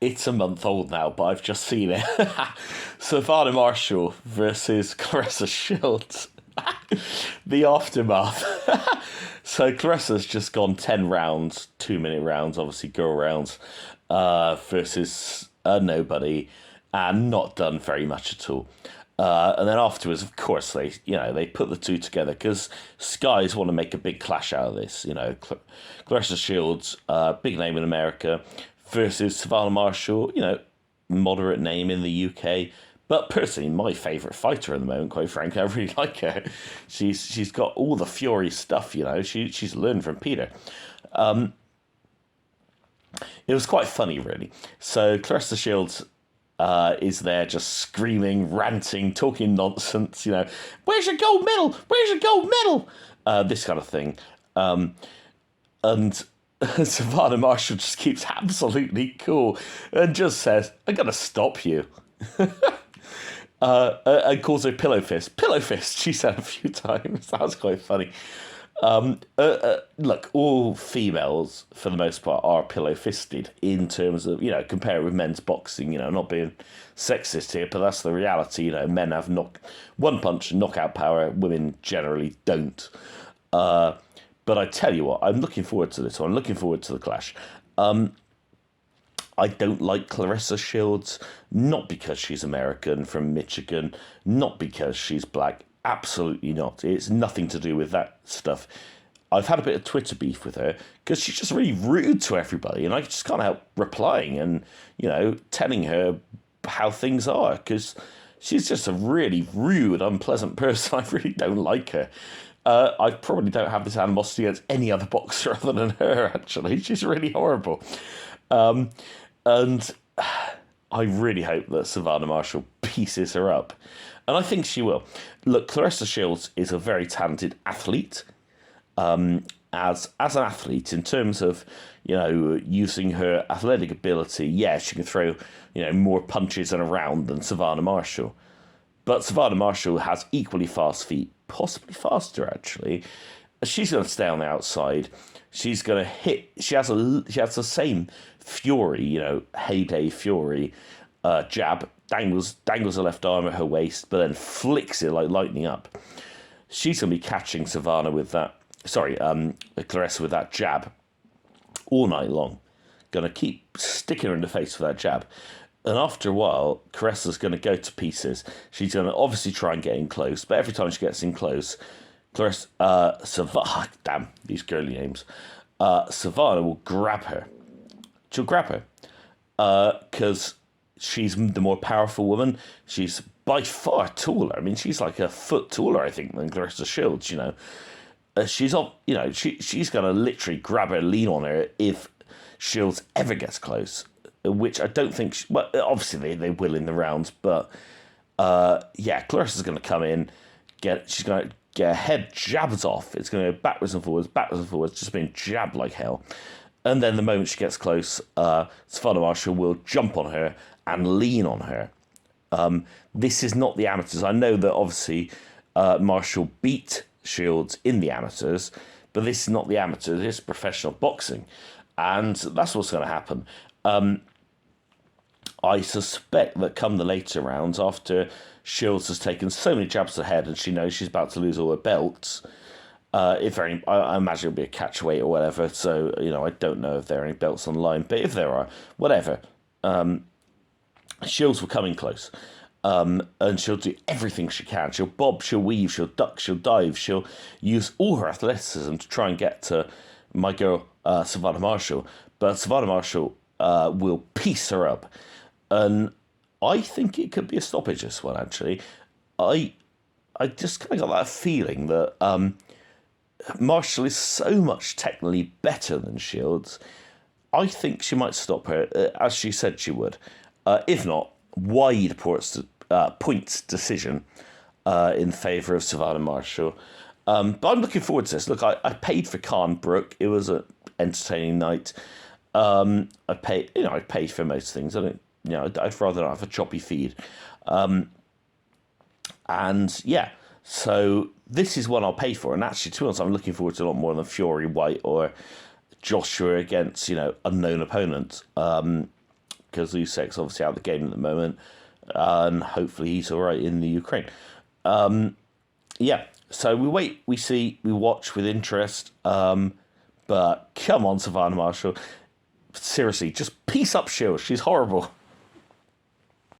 It's a month old now, but I've just seen it. Savannah Marshall versus Clarissa Shields. The aftermath. So Clarissa's just gone 10 rounds, 2 minute rounds, obviously girl rounds, versus a nobody, and not done very much at all. And then afterwards, of course, they put the two together because Skies want to make a big clash out of this. Clarissa Shields, big name in America, versus Savannah Marshall, moderate name in the UK. But personally, my favourite fighter at the moment, quite frankly, I really like her. She's got all the Fury stuff, she's learned from Peter. It was quite funny, really. So Clarissa Shields is there just screaming, ranting, talking nonsense, where's your gold medal? Where's your gold medal? This kind of thing. And Savannah Marshall just keeps absolutely cool and just says, I'm going to stop you. And calls her pillow fist. Pillow fist, she said a few times. That was quite funny. Look, all females, for the most part, are pillow-fisted in terms of, compare it with men's boxing, not being sexist here, but that's the reality. Men have one punch knockout power, women generally don't. But I tell you what, I'm looking forward to this one. I'm looking forward to the clash. I don't like Clarissa Shields, not because she's American from Michigan, not because she's black. Absolutely not. It's nothing to do with that stuff. I've had a bit of Twitter beef with her because she's just really rude to everybody, and I just can't help replying and, telling her how things are because she's just a really rude, unpleasant person. I really don't like her. I probably don't have this animosity against any other boxer other than her, actually. She's really horrible. And I really hope that Savannah Marshall pieces her up. And I think she will. Look, Clarissa Shields is a very talented athlete. As an athlete, in terms of, using her athletic ability, yeah, she can throw, more punches and around than Savannah Marshall. But Savannah Marshall has equally fast feet, possibly faster, actually. She's going to stay on the outside. She's going to hit. She has the same Fury, heyday Fury jab. Dangles the left arm at her waist, but then flicks it like lightning up. She's going to be catching Savannah with that. Clarissa with that jab all night long. Going to keep sticking her in the face with that jab. And after a while, Clarissa's going to go to pieces. She's going to obviously try and get in close, but every time she gets in close, Savannah, damn, these girly names, Savannah will grab her. She'll grab her. Because she's the more powerful woman. She's by far taller. I mean, she's like a foot taller, I think, than Clarissa Shields, she's going to literally grab her, lean on her if Shields ever gets close, which I don't think... well, obviously they will in the rounds, but Clarissa's going to come in, she's going to get her head jabbed off. It's going to go backwards and forwards, just being jabbed like hell. And then the moment she gets close, Savannah Marshall will jump on her and lean on her. This is not the amateurs. I know that obviously Marshall beat Shields in the amateurs, but this is not the amateurs. It's professional boxing. And that's what's going to happen. I suspect that come the later rounds, after Shields has taken so many jabs to the head and she knows she's about to lose all her belts, I imagine it'll be a catch weight or whatever. So, I don't know if there are any belts on the line, but if there are, whatever. Shields will come in close. And she'll do everything she can. She'll bob, she'll weave, she'll duck, she'll dive. She'll use all her athleticism to try and get to my girl, Savannah Marshall. But Savannah Marshall will piece her up. And I think it could be a stoppage, this one, actually. I just kind of got that feeling that Marshall is so much technically better than Shields. I think she might stop her, as she said she would. If not, wide points decision in favour of Savannah Marshall. But I'm looking forward to this. Look, I paid for Khan Brook. It was an entertaining night. I paid for most things. I'd rather not have a choppy feed. So this is one I'll pay for. And actually, to be honest, I'm looking forward to a lot more than Fury White or Joshua against, unknown opponents. because Usyk's obviously out of the game at the moment, and hopefully he's all right in the Ukraine. Yeah, so we wait, we see, we watch with interest. But come on, Savannah Marshall. Seriously, just piece up Shields. She's horrible.